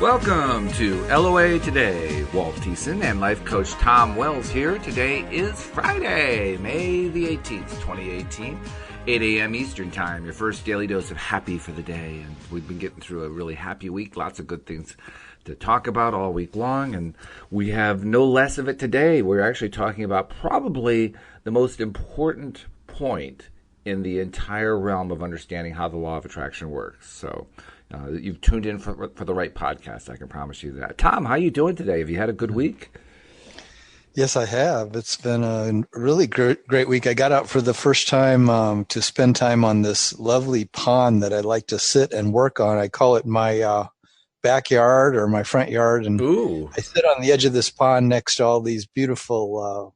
Welcome to LOA Today. Walt and life coach Tom Wells here. Today is Friday, May the 18th, 2018, 8 a.m. Eastern Time, your first daily dose of happy for the day. And we've been getting through a really happy week, lots of good things to talk about all week long, and we have no less of it today. We're actually talking about probably the most important point in the entire realm of understanding how the law of attraction works. So you've tuned in for the right podcast, I can promise you that. Tom, how you doing today? Have you had a good week? Yes, I have. It's been a really great week. I got out for the first time to spend time on this lovely pond that I like to sit and work on. I call it my backyard or my front yard. And Ooh. I sit on the edge of this pond next to all these beautiful,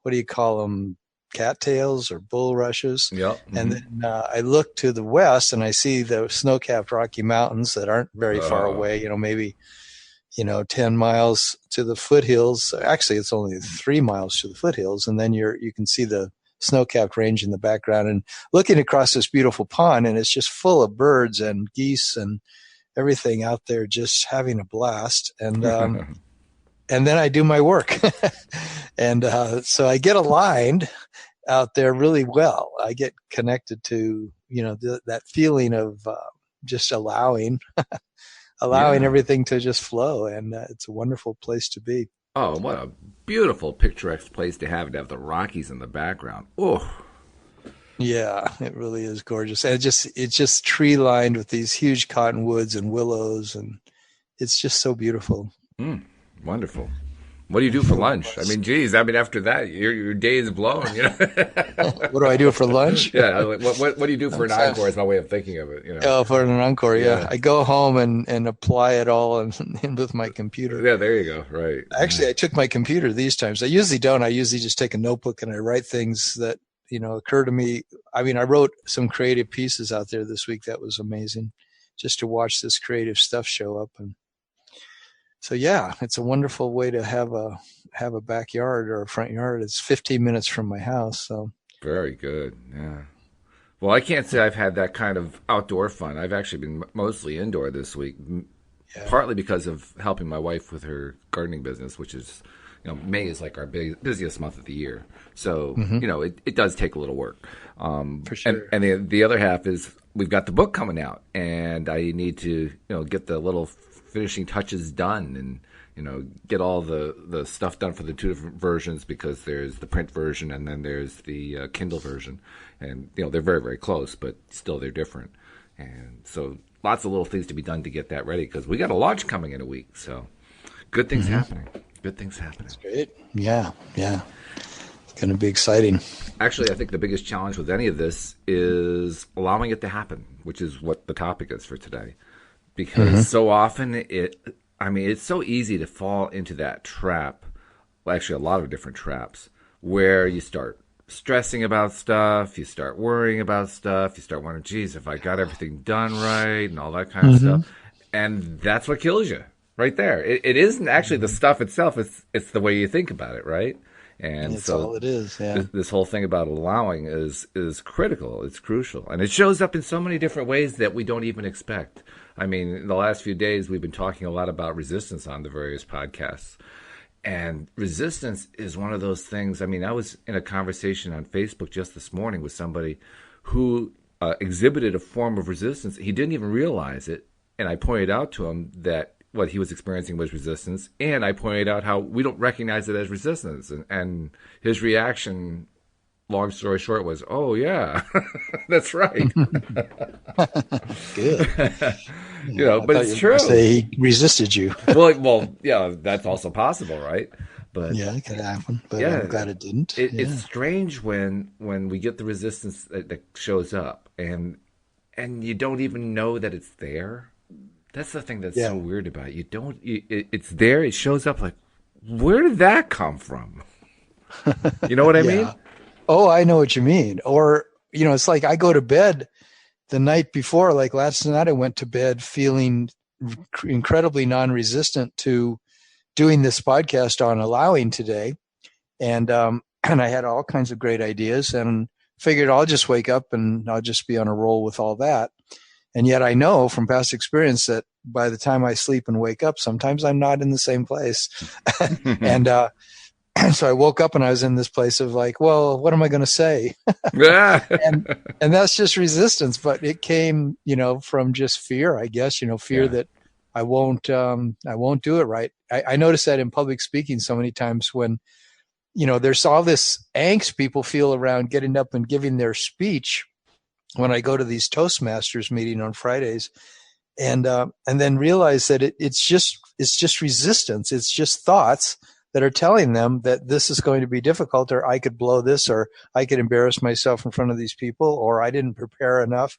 what do you call them? Cattails or bulrushes. Yep. Mm-hmm. And then I look to the west and I see the snow-capped Rocky Mountains that aren't very far away, maybe 10 miles to the foothills. Actually, it's only 3 miles to the foothills. And then you can see the snow-capped range in the background and looking across this beautiful pond, and it's just full of birds and geese and everything out there just having a blast. And and then I do my work. And so I get aligned out there really well. I get connected to, that feeling of just allowing everything to just flow. And it's a wonderful place to be. Oh, what a beautiful, picturesque place to have the Rockies in the background. Oh, yeah, it really is gorgeous. And it's just tree lined with these huge cottonwoods and willows. And it's just so beautiful. Wonderful. What do you do for lunch? I mean, geez, after that, your day is blown. What do I do for lunch? Yeah, what do you do for an encore is my way of thinking of it. Oh, for an encore, yeah. I go home and apply it all in with my computer. Yeah, there you go. Right. Actually, I took my computer these times. I usually don't. I usually just take a notebook and I write things that, occur to me. I mean, I wrote some creative pieces out there this week. That was amazing just to watch this creative stuff show up. And so, yeah, it's a wonderful way to have a backyard or a front yard. It's 15 minutes from my house. So very good. Yeah. Well, I can't say I've had that kind of outdoor fun. I've actually been mostly indoor this week, partly because of helping my wife with her gardening business, which is, May is like our busiest month of the year. So, it does take a little work. For sure. And the other half is we've got the book coming out, and I need to, get the little finishing touches done and, get all the stuff done for the two different versions, because there's the print version and then there's the Kindle version. And, they're very, very close, but still they're different. And so lots of little things to be done to get that ready, because we got a launch coming in a week. So good things happening. Good things happening. That's great. Yeah. It's going to be exciting. Actually, I think the biggest challenge with any of this is allowing it to happen, which is what the topic is for today. Because so often it's so easy to fall into that trap, well, actually a lot of different traps, where you start stressing about stuff, you start worrying about stuff, you start wondering, geez, if I got everything done right and all that kind of stuff. And that's what kills you right there. It isn't actually the stuff itself, it's the way you think about it, right? And that's so all it is. Yeah. This whole thing about allowing is critical. It's crucial. And it shows up in so many different ways that we don't even expect. I mean, in the last few days, we've been talking a lot about resistance on the various podcasts. And resistance is one of those things. I mean, I was in a conversation on Facebook just this morning with somebody who exhibited a form of resistance. He didn't even realize it. And I pointed out to him that what he was experiencing was resistance. And I pointed out how we don't recognize it as resistance. And his reaction, long story short, was, oh, yeah, that's right. Good. But it's true. Say he resisted you. well, yeah, that's also possible, right? But yeah, it could happen. But I'm glad it didn't. It's strange when we get the resistance that shows up, and you don't even know that it's there. That's the thing that's so weird about it. It's there. It shows up like, where did that come from? You know what I mean? Oh, I know what you mean. Or, it's like I go to bed the night before, like last night I went to bed feeling incredibly non-resistant to doing this podcast on allowing today. And I had all kinds of great ideas and figured I'll just wake up and I'll just be on a roll with all that. And yet I know from past experience that by the time I sleep and wake up, sometimes I'm not in the same place. And so I woke up and I was in this place of like, well, what am I going to say? and and that's just resistance, but it came, from just fear, I guess, fear that I won't do it right. I notice that in public speaking so many times when, there's all this angst people feel around getting up and giving their speech when I go to these Toastmasters meeting on Fridays, and then realize that it's just resistance. It's just thoughts that are telling them that this is going to be difficult, or I could blow this, or I could embarrass myself in front of these people, or I didn't prepare enough.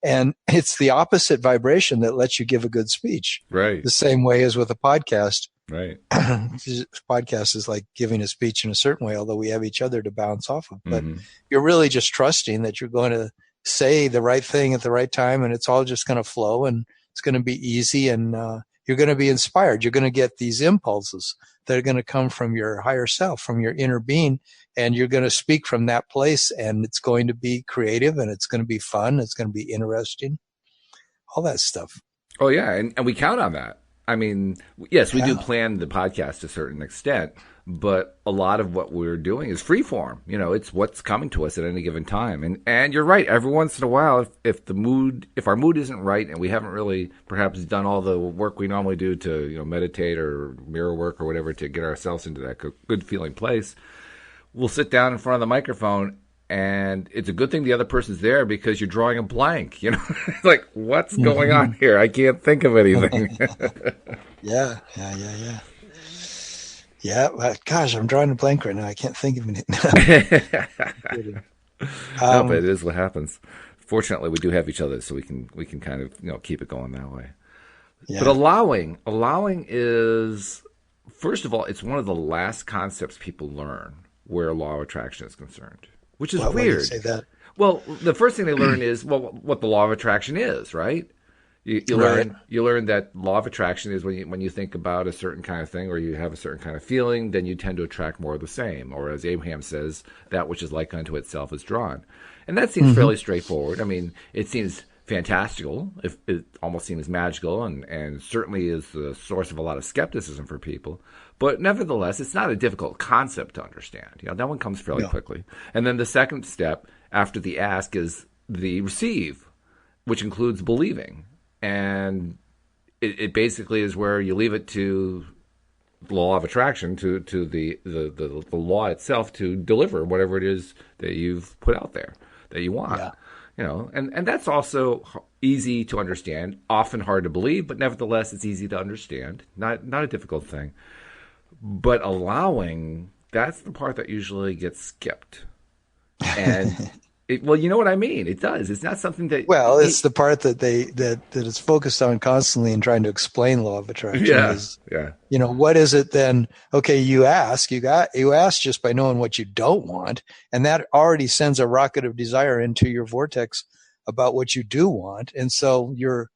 And it's the opposite vibration that lets you give a good speech. Right. The same way as with a podcast. Right. Podcast is like giving a speech in a certain way, although we have each other to bounce off of. But you're really just trusting that you're going to say the right thing at the right time, and it's all just going to flow, and it's going to be easy, and you're going to be inspired. You're going to get these impulses that are going to come from your higher self, from your inner being, and you're going to speak from that place, and it's going to be creative, and it's going to be fun. It's going to be interesting, all that stuff. Oh, yeah, and we count on that. I mean, yes, we do plan the podcast to a certain extent, but a lot of what we're doing is free form. It's what's coming to us at any given time. And you're right. Every once in a while, if our mood isn't right and we haven't really perhaps done all the work we normally do to, meditate or mirror work or whatever to get ourselves into that good feeling place, we'll sit down in front of the microphone. And it's a good thing the other person's there because you're drawing a blank, like, what's going on here? I can't think of anything. Yeah. Yeah, but gosh, I'm drawing a blank right now. I can't think of anything. No, but it is what happens. Fortunately, we do have each other, so we can kind of keep it going that way. Yeah. But allowing is, first of all, it's one of the last concepts people learn where law of attraction is concerned. Which is weird. Why do you say that? Well, the first thing they learn is what the law of attraction is, right? You learn that law of attraction is when you think about a certain kind of thing or you have a certain kind of feeling, then you tend to attract more of the same. Or as Abraham says, that which is like unto itself is drawn. And that seems fairly straightforward. I mean, it seems fantastical. It almost seems magical, and certainly is the source of a lot of skepticism for people. But nevertheless, it's not a difficult concept to understand. That one comes fairly quickly. And then the second step after the ask is the receive, which includes believing. And it basically is where you leave it to the law of attraction, to the law itself to deliver whatever it is that you've put out there that you want. Yeah. And that's also easy to understand, often hard to believe, but nevertheless, it's easy to understand. Not a difficult thing. But allowing, that's the part that usually gets skipped. And well, you know what I mean? It does. It's not something that... Well, it's the part that that it's focused on constantly and trying to explain law of attraction. Yeah. What is it then? Okay, you ask just by knowing what you don't want, and that already sends a rocket of desire into your vortex about what you do want. And so your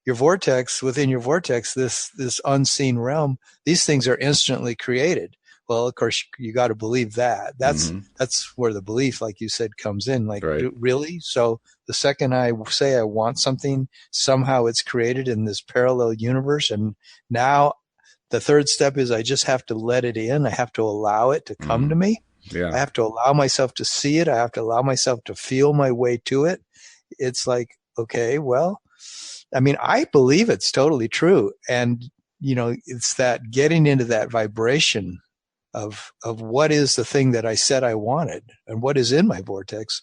vortex, within your vortex, this unseen realm, these things are instantly created. Well, of course, you got to believe that. That's where the belief, like you said, comes in. Like, really? So the second I say I want something, somehow it's created in this parallel universe. And now the third step is I just have to let it in. I have to allow it to come to me. Yeah. I have to allow myself to see it. I have to allow myself to feel my way to it. It's like, okay, well, I mean, I believe it's totally true. And, it's that getting into that vibration of what is the thing that I said I wanted and what is in my vortex.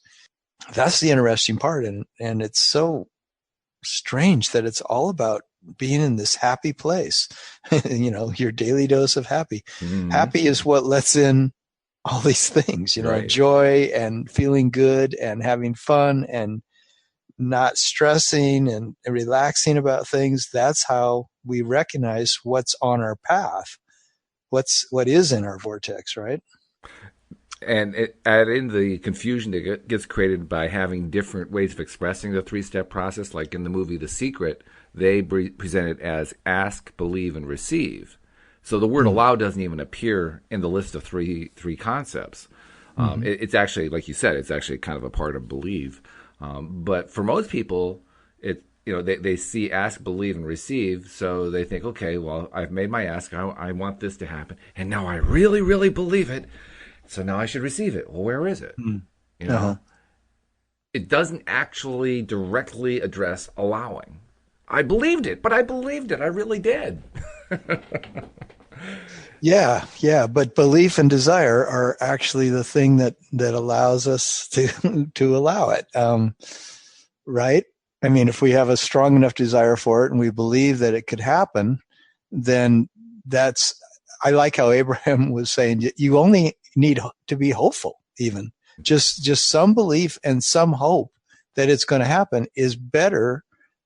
That's the interesting part. And it's so strange that it's all about being in this happy place, your daily dose of happy. Happy is what lets in all these things, joy and feeling good and having fun and not stressing and relaxing about things. That's how we recognize what's on our path, what is in our vortex, right? And add in the confusion that gets created by having different ways of expressing the three-step process. Like in the movie The Secret, they present it as ask, believe, and receive. So the word allow doesn't even appear in the list of three concepts. It's actually, like you said, it's actually kind of a part of believe. But for most people, they see ask, believe, and receive. So they think, okay, well, I've made my ask. I want this to happen. And now I really, really believe it. So now I should receive it. Well, where is it? You know, it doesn't actually directly address allowing. I believed it, but I believed it. I really did. Yeah. But belief and desire are actually the thing that allows us to allow it. Right? I mean, if we have a strong enough desire for it and we believe that it could happen, then I like how Abraham was saying, you only need to be hopeful, even just some belief and some hope that it's going to happen is better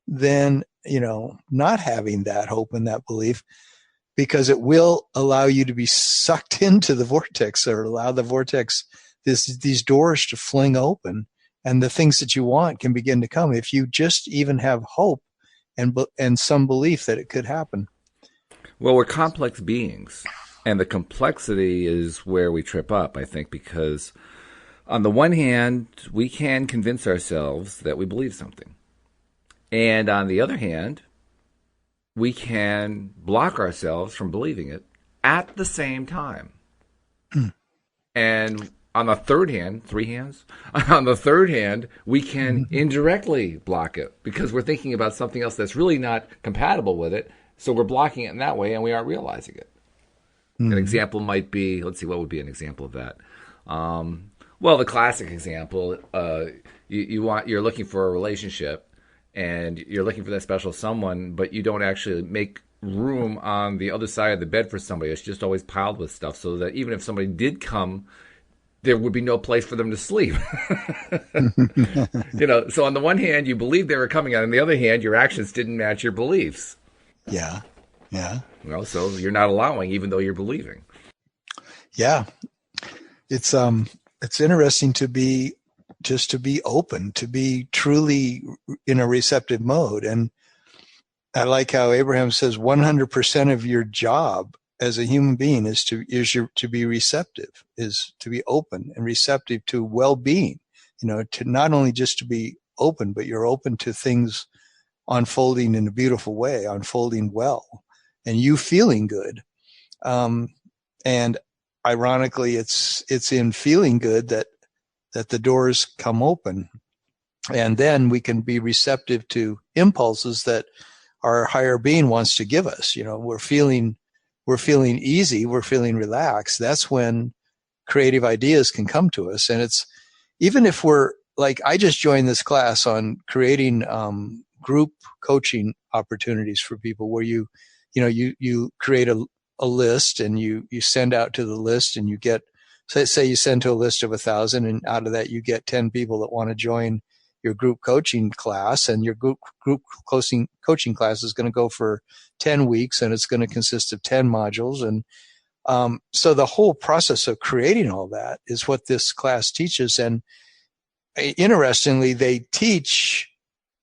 than, not having that hope and that belief, because it will allow you to be sucked into the vortex, or allow the vortex, these doors to fling open, and the things that you want can begin to come if you just even have hope and some belief that it could happen. Well, we're complex beings, and the complexity is where we trip up, I think, because on the one hand, we can convince ourselves that we believe something. And on the other hand, we can block ourselves from believing it at the same time. And on the third hand, three hands, on the third hand, we can indirectly block it because we're thinking about something else that's really not compatible with it. So we're blocking it in that way and we aren't realizing it. An example might be, let's see, what would be an example of that? Well, the classic example, you're looking for a relationship and you're looking for that special someone, but you don't actually make room on the other side of the bed for somebody. It's just always piled with stuff, so that even if somebody did come, there would be no place for them to sleep. So on the one hand, you believed they were coming, and on the other hand, your actions didn't match your beliefs. Yeah. So you're not allowing, even though you're believing. Yeah. It's interesting to be open, to be truly in a receptive mode. And I like how Abraham says 100% of your job as a human being is to be receptive, is to be open and receptive to well-being, to not only just to be open, but you're open to things unfolding in a beautiful way, unfolding well, and you feeling good. And ironically, it's in feeling good that the doors come open, and then we can be receptive to impulses that our higher being wants to give us. We're feeling easy, we're feeling relaxed. That's when creative ideas can come to us. And it's, even if we're like, I just joined this class on creating group coaching opportunities for people, where you create a list, and you send out to the list, and you get, say you send to a list of 1,000, and out of that you get 10 people that want to join your group coaching class, and your group coaching class is going to go for 10 weeks, and it's going to consist of 10 modules. And so the whole process of creating all that is what this class teaches. And interestingly, they teach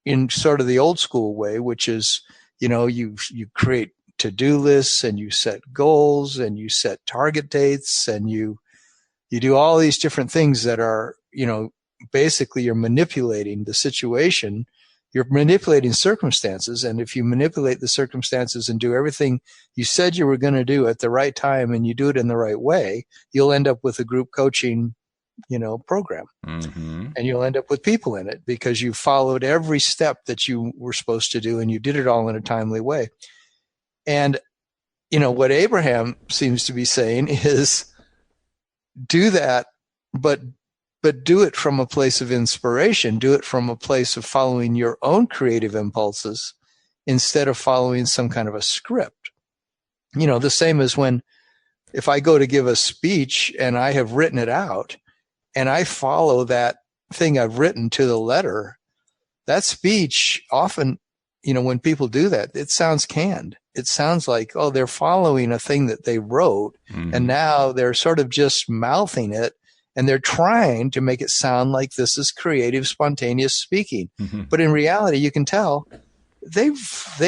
in sort of the old school way, which is, you create to-do lists, and you set goals, and you set target dates, and you do all these different things that are, basically you're manipulating the situation. You're manipulating circumstances. And if you manipulate the circumstances and do everything you said you were going to do at the right time, and you do it in the right way, you'll end up with a group coaching, program. And you'll end up with people in it because you followed every step that you were supposed to do, and you did it all in a timely way. And, what Abraham seems to be saying is do that, but do it from a place of inspiration. Do it from a place of following your own creative impulses instead of following some kind of a script. The same as if I go to give a speech and I have written it out and I follow that thing I've written to the letter, that speech often, when people do that, it sounds canned. It sounds like, oh, they're following a thing that they wrote, and now they're sort of just mouthing it, and they're trying to make it sound like this is creative, spontaneous speaking. But in reality, you can tell they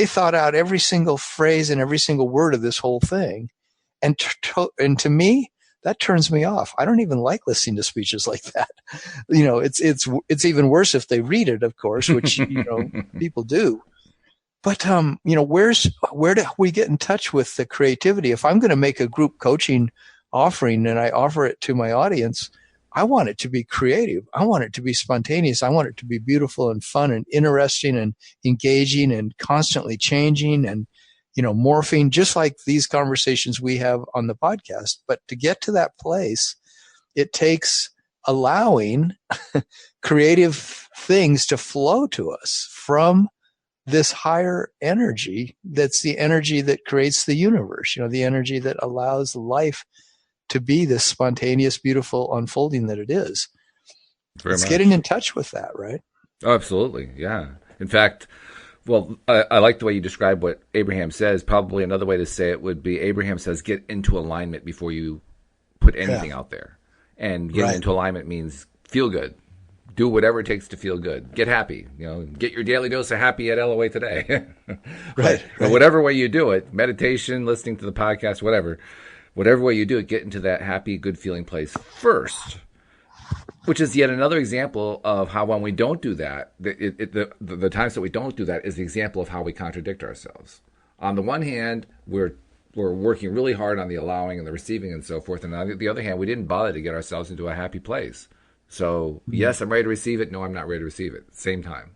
thought out every single phrase and every single word of this whole thing. And to me, that turns me off. I don't even like listening to speeches like that. It's even worse if they read it, of course, which, people do. But, where do we get in touch with the creativity? If I'm going to make a group coaching offering and I offer it to my audience, I want it to be creative. I want it to be spontaneous. I want it to be beautiful and fun and interesting and engaging and constantly changing and, morphing, just like these conversations we have on the podcast. But to get to that place, it takes allowing creative things to flow to us from this higher energy. That's the energy that creates the universe, the energy that allows life to be this spontaneous, beautiful unfolding that it is. It's getting in touch with that, right? Oh, absolutely. Yeah. In fact, well, I like the way you describe what Abraham says. Probably another way to say it would be Abraham says, get into alignment before you put anything out there. And getting into alignment means feel good. Do whatever it takes to feel good. Get happy. Get your daily dose of happy at LOA today. Right. But whatever way you do it, meditation, listening to the podcast, whatever way you do it, get into that happy, good feeling place first. Which is yet another example of how when we don't do that, the times that we don't do that is the example of how we contradict ourselves. On the one hand, we're working really hard on the allowing and the receiving and so forth. And on the other hand, we didn't bother to get ourselves into a happy place. So, yes, I'm ready to receive it. No, I'm not ready to receive it. Same time.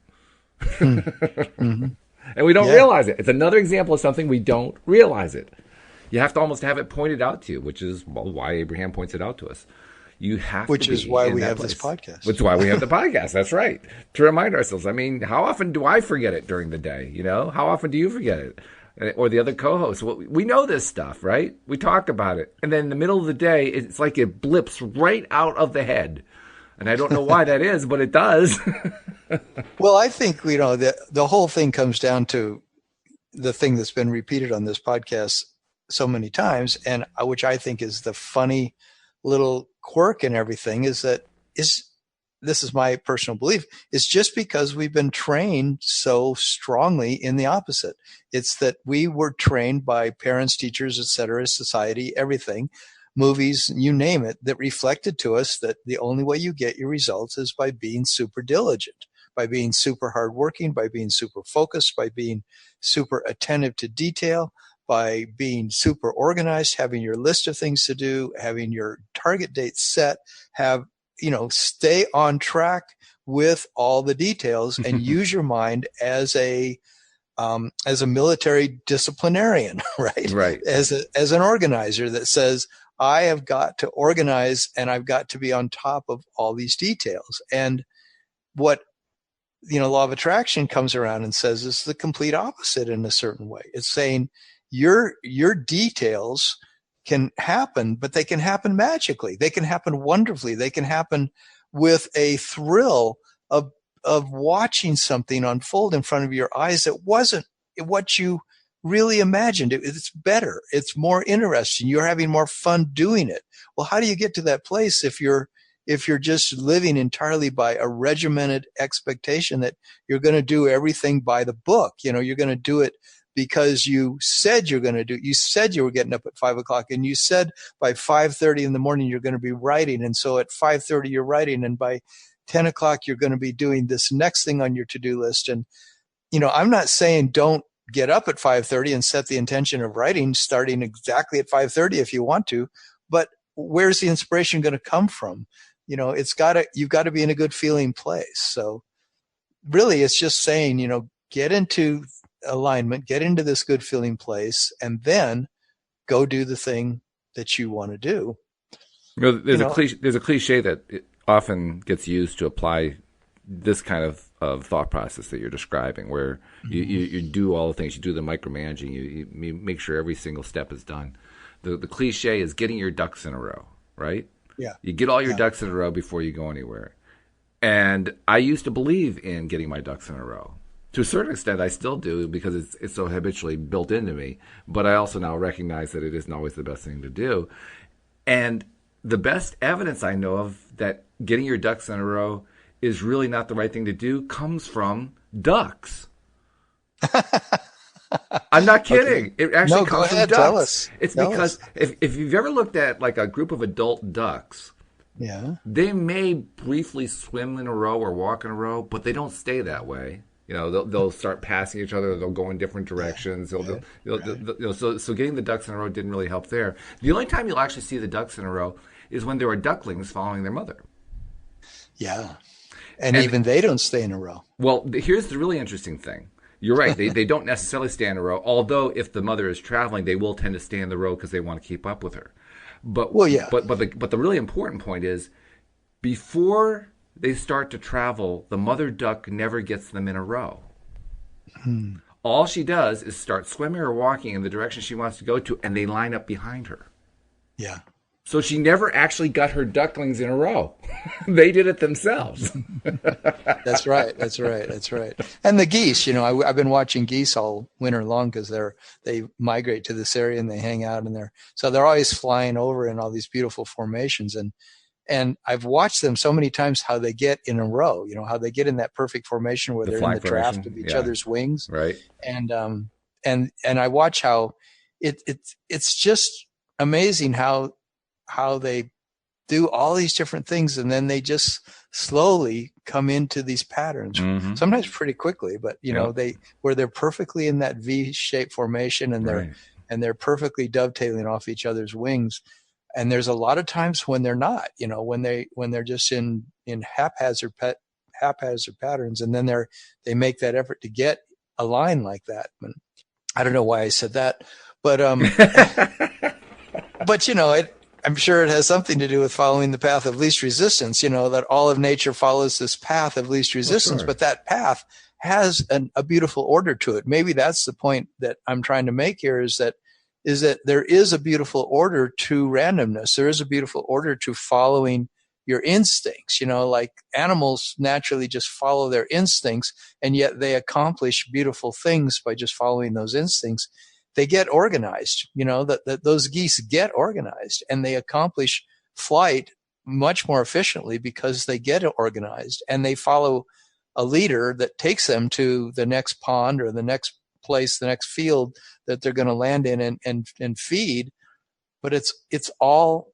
Mm-hmm. And we don't realize it. It's another example of something we don't realize it. You have to almost have it pointed out to you, which is why Abraham points it out to us. You have Which to is why we have this podcast. Which is why we have the podcast. That's right. To remind ourselves. I mean, how often do I forget it during the day? How often do you forget it? Or the other co-hosts? Well, we know this stuff, right? We talk about it. And then in the middle of the day, it's like it blips right out of the head. And I don't know why that is, but it does. Well, I think, the whole thing comes down to the thing that's been repeated on this podcast so many times, and which I think is the funny little quirk in everything, is that this is my personal belief, is just because we've been trained so strongly in the opposite. It's that we were trained by parents, teachers, et cetera, society, everything, movies, you name it, that reflected to us that the only way you get your results is by being super diligent, by being super hardworking, by being super focused, by being super attentive to detail, by being super organized, having your list of things to do, having your target date set, stay on track with all the details and use your mind as a military disciplinarian, right? Right. As an organizer that says, I have got to organize and I've got to be on top of all these details. And what, law of attraction comes around and says is the complete opposite in a certain way. It's saying your details can happen, but they can happen magically. They can happen wonderfully. They can happen with a thrill of watching something unfold in front of your eyes that wasn't what you really imagined. It's better. It's more interesting. You're having more fun doing it. Well, how do you get to that place if you're just living entirely by a regimented expectation that you're going to do everything by the book? You're going to do it because you said you're going to do it. You said you were getting up at 5:00, and you said by 5:30 in the morning you're going to be writing. And so at 5:30 you're writing, and by 10:00 you're going to be doing this next thing on your to-do list. And, I'm not saying don't get up at 5:30 and set the intention of writing starting exactly at 5:30 if you want to, but where's the inspiration going to come from? You've got to be in a good feeling place. So really it's just saying, get into alignment, get into this good feeling place, and then go do the thing that you want to do. There's a cliche that it often gets used to apply this kind of thought process that you're describing, where you do all the things, you do the micromanaging, you make sure every single step is done. The cliche is getting your ducks in a row, right? Yeah. You get all your ducks in a row before you go anywhere. And I used to believe in getting my ducks in a row. To a certain extent, I still do, because it's so habitually built into me. But I also now recognize that it isn't always the best thing to do. And the best evidence I know of that getting your ducks in a row is really not the right thing to do comes from ducks. I'm not Okay. kidding. It actually No, go comes from ahead. Tell ducks. us. It's Tell because us. if you've ever looked at like a group of adult ducks, Yeah. they may briefly swim in a row or walk in a row, but they don't stay that way. You know, they'll start passing each other. They'll go in different Yeah. directions. Right. Right. So getting the ducks in a row didn't really help there. The only time you'll actually see the ducks in a row is when there are ducklings following their mother. Yeah. And And even they don't stay in a row. well, here's the really interesting thing. You're right. They don't necessarily stay in a row. Although if the mother is traveling, they will tend to stay in the row because they want to keep up with her. But Well, yeah. but the really important point is before they start to travel, the mother duck never gets them in a row. All she does is start swimming or walking in the direction she wants to go to, and they line up behind her. Yeah. So she never actually got her ducklings in a row. They did it themselves. That's right. That's right. That's right. And the geese, I've been watching geese all winter long because they migrate to this area and they hang out in there. So they're always flying over in all these beautiful formations. And I've watched them so many times how they get in a row, how they get in that perfect formation where The they're in flying the draft formation, of each yeah, other's wings. right. And I watch how it's just amazing how they do all these different things and then they just slowly come into these patterns, Mm-hmm. sometimes pretty quickly, but Yep. they're perfectly in that V-shaped formation and Right. they're perfectly dovetailing off each other's wings. And there's a lot of times when they're not, when they're just in haphazard patterns, and then they make that effort to get a line like that. And I don't know why I said that, but but I'm sure it has something to do with following the path of least resistance. That all of nature follows this path of least resistance, sure. but that path has a beautiful order to it. Maybe that's the point that I'm trying to make here is that there is a beautiful order to randomness. There is a beautiful order to following your instincts. Like animals naturally just follow their instincts, and yet they accomplish beautiful things by just following those instincts. They get organized, that those geese get organized and they accomplish flight much more efficiently because they get organized and they follow a leader that takes them to the next pond or the next place, the next field that they're going to land in and feed. But it's all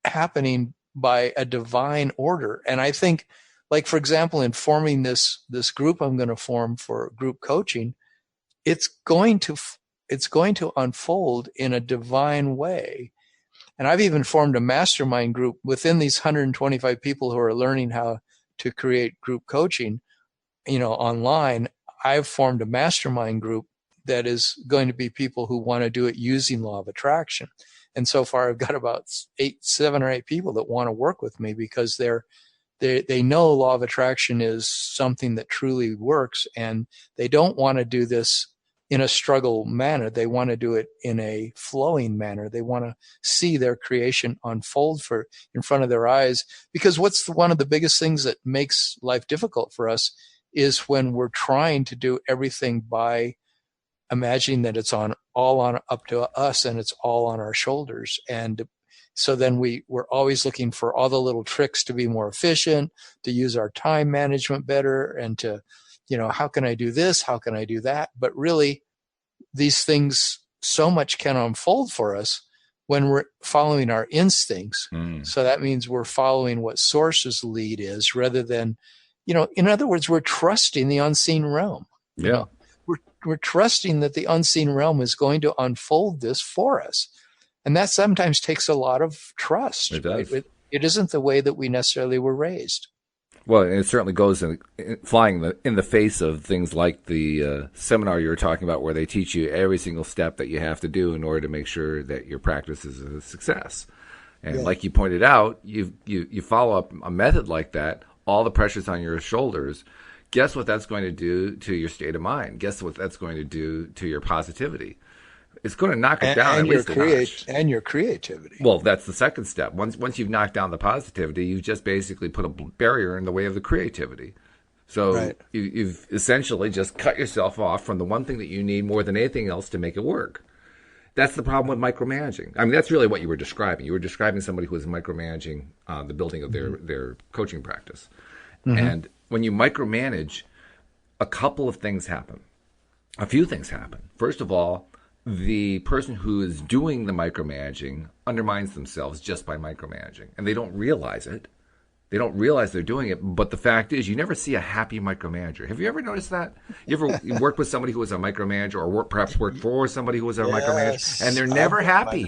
happening by a divine order. And I think, like, for example, in forming this group I'm going to form for group coaching, it's going to unfold in a divine way. And I've even formed a mastermind group within these 125 people who are learning how to create group coaching, online. I've formed a mastermind group that is going to be people who want to do it using law of attraction. And so far I've got about 7 or 8 people that want to work with me because they know law of attraction is something that truly works, and they don't want to do this in a struggle manner. They want to do it in a flowing manner. They want to see their creation unfold in front of their eyes. Because one of the biggest things that makes life difficult for us is when we're trying to do everything by imagining that it's all up to us and it's all on our shoulders. And so then we're always looking for all the little tricks to be more efficient, to use our time management better, and to, how can I do this? How can I do that? But really, these things, so much can unfold for us when we're following our instincts. So that means we're following what source's lead is rather than, in other words, we're trusting the unseen realm. Yeah. We're trusting that the unseen realm is going to unfold this for us. And that sometimes takes a lot of trust. It does. Right? It isn't the way that we necessarily were raised. Well, and it certainly goes flying in the face of things like the seminar you were talking about, where they teach you every single step that you have to do in order to make sure that your practice is a success. And like you pointed out, you follow up a method like that, all the pressure's on your shoulders. Guess what that's going to do to your state of mind? Guess what that's going to do to your positivity? It's going to knock it down and at least a notch. And your creativity. Well, that's the second step. Once you've knocked down the positivity, you've just basically put a barrier in the way of the creativity. So you've essentially just cut yourself off from the one thing that you need more than anything else to make it work. That's the problem with micromanaging. I mean, that's really what you were describing. You were describing somebody who was micromanaging the building of their coaching practice. Mm-hmm. And when you micromanage, a couple of things happen. A few things happen. First of all, the person who is doing the micromanaging undermines themselves just by micromanaging, and they don't realize it. They don't realize they're doing it, but the fact is, you never see a happy micromanager. Have you ever noticed that? You ever worked with somebody who was a micromanager, or perhaps worked for somebody who was a micromanager, and they're never happy?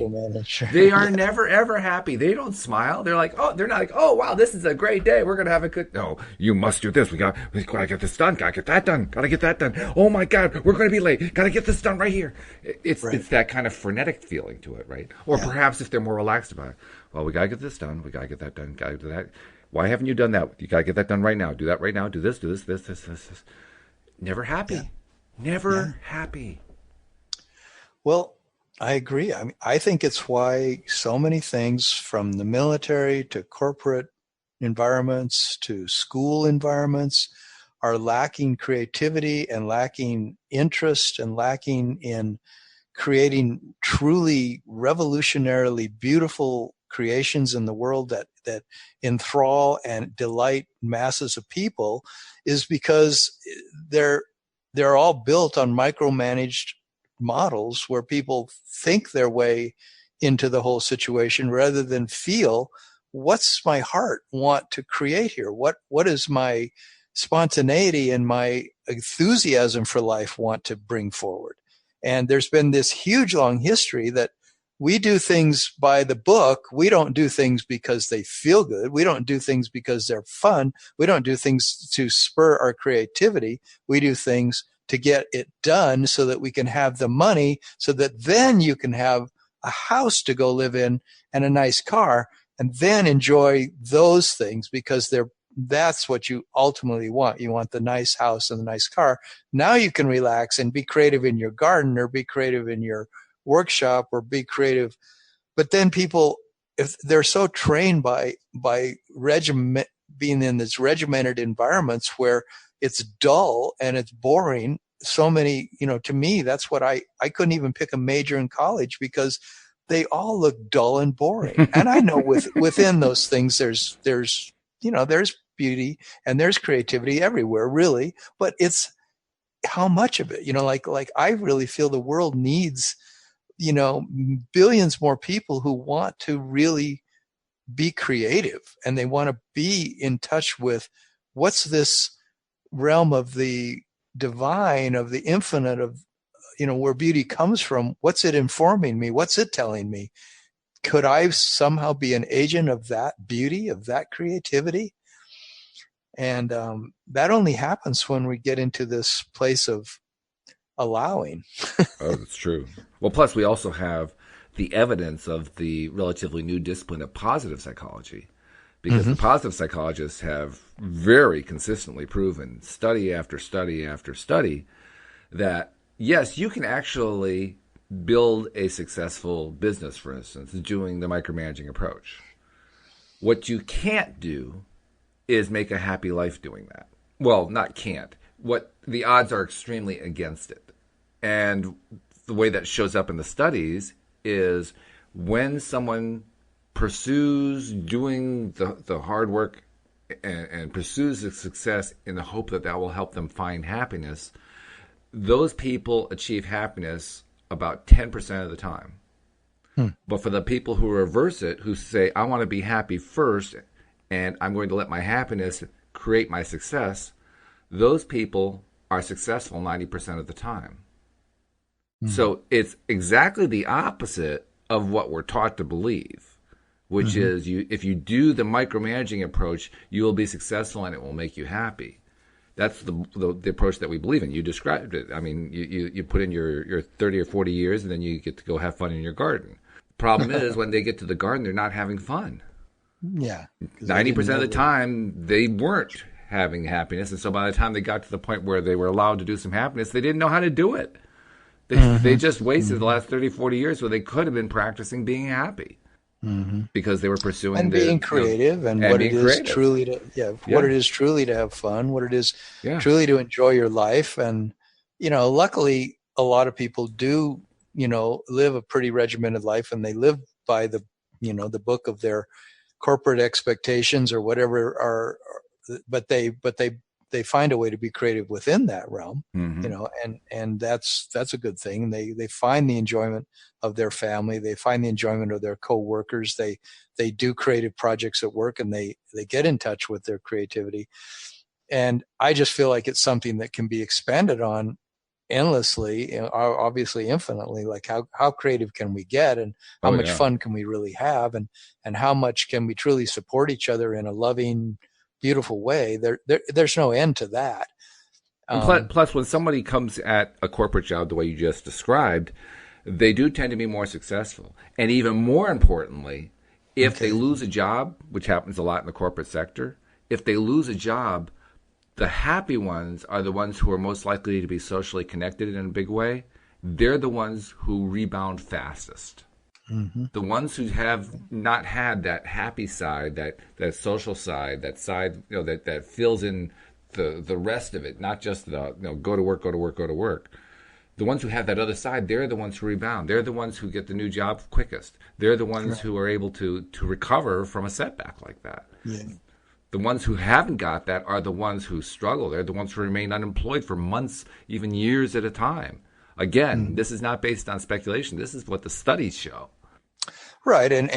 They are never ever happy. They don't smile. They're like, oh, they're not like, oh wow, this is a great day. We're gonna have a good. No, you must do this. We gotta get this done. Gotta get that done. Gotta get that done. Oh my God, we're gonna be late. Gotta get this done right here. It's that kind of frenetic feeling to it, right? Or perhaps if they're more relaxed about it, well, we gotta get this done. We gotta get that done. Gotta do that. Why haven't you done that? You got to get that done right now. Do that right now. Do this, this. Never happy. Yeah. Never happy. Well, I agree. I mean, I think it's why so many things from the military to corporate environments to school environments are lacking creativity and lacking interest and lacking in creating truly revolutionarily beautiful creations in the world that enthrall and delight masses of people, is because they're all built on micromanaged models where people think their way into the whole situation rather than feel, what's my heart want to create here? What is my spontaneity and my enthusiasm for life want to bring forward? And there's been this huge long history that we do things by the book. We don't do things because they feel good. We don't do things because they're fun. We don't do things to spur our creativity. We do things to get it done so that we can have the money, so that then you can have a house to go live in and a nice car, and then enjoy those things because that's what you ultimately want. You want the nice house and the nice car. Now you can relax and be creative in your garden or be creative in your workshop or be creative. But then people, if they're so trained by being in this regimented environments where it's dull and it's boring, so many, to me, that's what I couldn't even pick a major in college because they all look dull and boring. And I know within those things, there's beauty and there's creativity everywhere, really. But it's how much of it, like I really feel the world needs, billions more people who want to really be creative and they want to be in touch with what's this realm of the divine, of the infinite, of, where beauty comes from. What's it informing me? What's it telling me? Could I somehow be an agent of that beauty, of that creativity? And that only happens when we get into this place of allowing. Oh, that's true. Well, plus we also have the evidence of the relatively new discipline of positive psychology, because the positive psychologists have very consistently proven, study after study after study, that yes, you can actually build a successful business, for instance, doing the micromanaging approach. What you can't do is make a happy life doing that. Well, not can't. What the odds are extremely against it. And the way that shows up in the studies is when someone pursues doing the hard work and pursues the success in the hope that will help them find happiness, those people achieve happiness about 10% of the time. But for the people who reverse it, who say, I want to be happy first, and I'm going to let my happiness create my success, those people are successful 90% of the time. So it's exactly the opposite of what we're taught to believe, which is if you do the micromanaging approach, you will be successful and it will make you happy. That's the approach that we believe in. You described it. I mean, you put in your 30 or 40 years and then you get to go have fun in your garden. Problem is, when they get to the garden, they're not having fun. Yeah. 90% of the time, they weren't having happiness. And so by the time they got to the point where they were allowed to do some happiness, they didn't know how to do it. They just wasted the last 30, 40 years where they could have been practicing being happy because they were pursuing and being creative and what it is truly to what it is truly to have fun, what it is truly to enjoy your life. And luckily a lot of people do live a pretty regimented life, and they live by the the book of their corporate expectations or whatever but they they find a way to be creative within that realm, Mm-hmm. and that's a good thing. They find the enjoyment of their family. They find the enjoyment of their coworkers. They do creative projects at work, and they get in touch with their creativity. And I just feel like it's something that can be expanded on endlessly, obviously infinitely. Like how creative can we get, and how Oh much yeah. fun can we really have, and how much can we truly support each other in a loving, beautiful way. There's no end to that. And plus, when somebody comes at a corporate job the way you just described, they do tend to be more successful. And even more importantly, if they lose a job, which happens a lot in the corporate sector, if they lose a job, the happy ones are the ones who are most likely to be socially connected in a big way. They're the ones who rebound fastest. Mm-hmm. The ones who have not had that happy side, that social side, that side, that fills in the rest of it, not just the go to work, go to work, go to work. The ones who have that other side, they're the ones who rebound. They're the ones who get the new job quickest. They're the ones who are able to recover from a setback like that. Yeah. The ones who haven't got that are the ones who struggle. They're the ones who remain unemployed for months, even years at a time. Again, this is not based on speculation. This is what the studies show. Right, and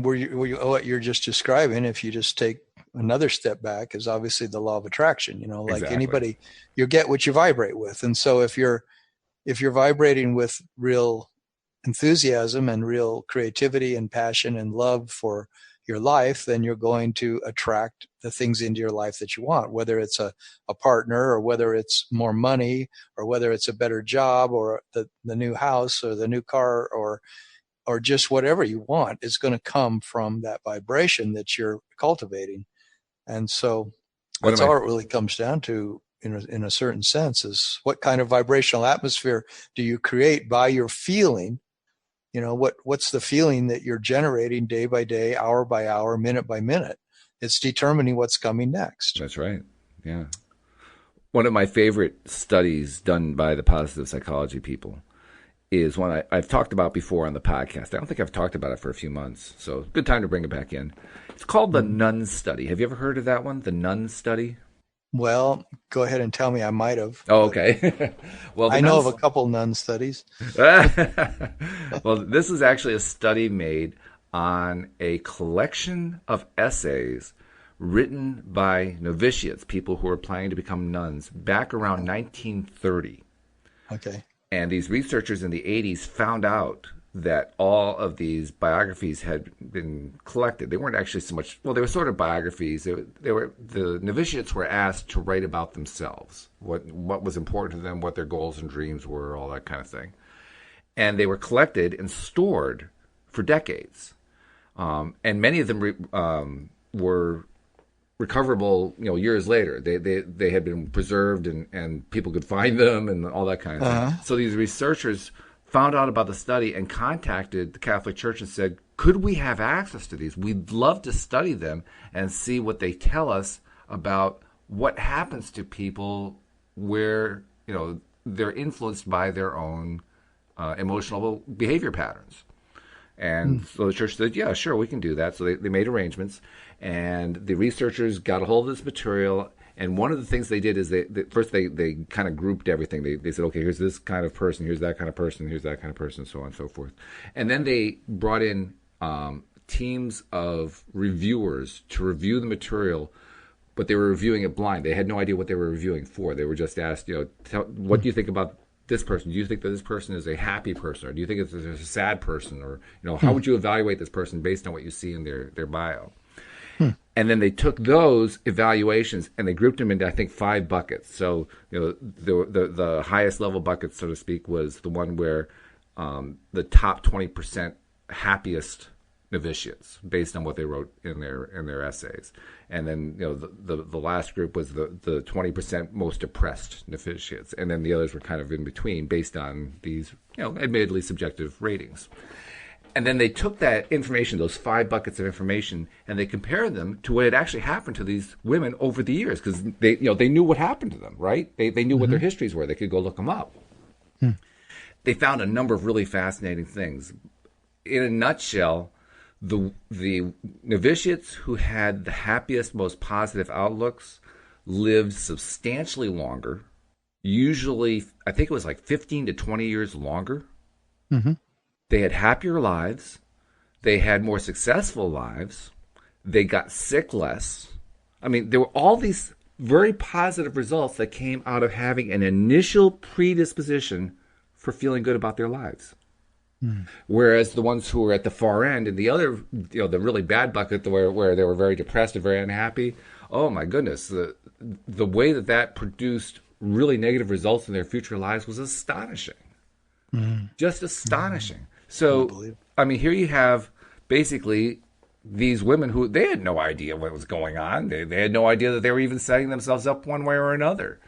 what you're just describing, if you just take another step back, is obviously the law of attraction. Like Exactly. anybody, you get what you vibrate with, and so if you're vibrating with real enthusiasm and real creativity and passion and love for your life, then you're going to attract the things into your life that you want, whether it's a partner, or whether it's more money, or whether it's a better job, or the new house, or the new car, or just whatever you want is going to come from that vibration that you're cultivating. And so that's all it really comes down to, in a certain sense, is what kind of vibrational atmosphere do you create by your feeling? What's the feeling that you're generating day by day, hour by hour, minute by minute? It's determining what's coming next. That's right. Yeah. One of my favorite studies done by the positive psychology people is one I've talked about before on the podcast. I don't think I've talked about it for a few months, so good time to bring it back in. It's called the Nun Study. Have you ever heard of that one, the Nun Study? Well, go ahead and tell me. I might have. Oh, okay. Well, I know of a couple nun studies. Well, this is actually a study made on a collection of essays written by novitiates, people who were planning to become nuns, back around 1930. Okay. And these researchers in the 80s found out that all of these biographies had been collected. They weren't actually so much, well, they were sort of biographies. The novitiates were asked to write about themselves, what was important to them, what their goals and dreams were, all that kind of thing. And they were collected and stored for decades. And many of them were recoverable, years later. They had been preserved and people could find them and all that kind of thing. So these researchers found out about the study and contacted the Catholic Church and said, could we have access to these? We'd love to study them and see what they tell us about what happens to people where, they're influenced by their own emotional behavior patterns. And so the church said, yeah, sure, we can do that. So they made arrangements, and the researchers got a hold of this material. And one of the things they did is they kind of grouped everything. They said, okay, here's this kind of person, here's that kind of person, here's that kind of person, so on and so forth. And then they brought in teams of reviewers to review the material, but they were reviewing it blind. They had no idea what they were reviewing for. They were just asked, what do you think about this person? Do you think that this person is a happy person, or do you think it's a sad person, or how would you evaluate this person based on what you see in their bio? And then they took those evaluations and they grouped them into, I think, 5 buckets. So, the highest level bucket, so to speak, was the one where the top 20% happiest novitiates, based on what they wrote in their essays. And then, the last group was the 20% most depressed novitiates. And then the others were kind of in between, based on these, admittedly subjective ratings. And then they took that information, those 5 buckets of information, and they compared them to what had actually happened to these women over the years, because they knew what happened to them, right? They knew what their histories were. They could go look them up. They found a number of really fascinating things. In a nutshell, the novitiates who had the happiest, most positive outlooks lived substantially longer, usually, I think it was like 15 to 20 years longer. Mm-hmm. They had happier lives. They had more successful lives. They got sick less. I mean, there were all these very positive results that came out of having an initial predisposition for feeling good about their lives. Mm. Whereas the ones who were at the far end and the other, the really bad bucket where they were very depressed and very unhappy, oh my goodness, the way that produced really negative results in their future lives was astonishing. Mm. Just astonishing. Mm. So, I mean, here you have basically these women who they had no idea what was going on. They had no idea that they were even setting themselves up one way or another.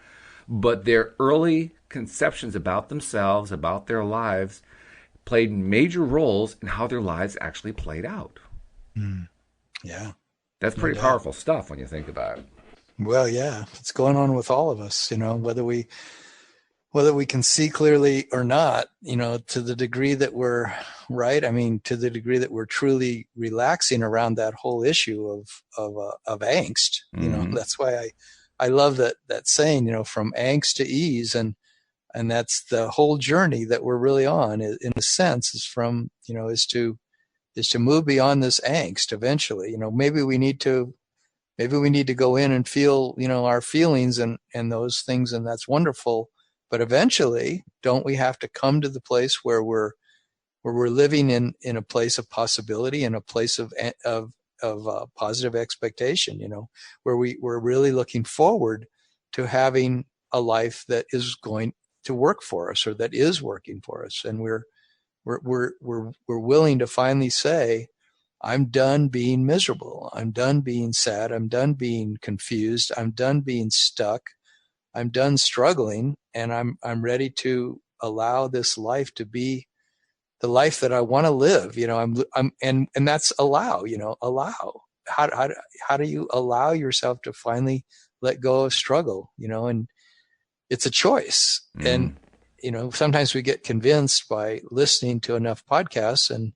But their early conceptions about themselves, about their lives, played major roles in how their lives actually played out. Mm. Yeah. That's pretty powerful stuff when you think about it. Well, yeah, it's going on with all of us, whether we can see clearly or not, to the degree that we're right. I mean, to the degree that we're truly relaxing around that whole issue of angst, mm-hmm. That's why I love that saying, from angst to ease. And that's the whole journey that we're really on in a sense is from, is to move beyond this angst eventually. Maybe we need to go in and feel, our feelings and those things. And that's wonderful. But eventually, don't we have to come to the place where we're living in a place of possibility, in a place of positive expectation, where we're really looking forward to having a life that is going to work for us or that is working for us, and we're willing to finally say, I'm done being miserable. I'm done being sad. I'm done being confused. I'm done being stuck. I'm done struggling, and I'm ready to allow this life to be the life that I want to live. And that's allow. Allow. How do you allow yourself to finally let go of struggle? And it's a choice. Mm. And sometimes we get convinced by listening to enough podcasts and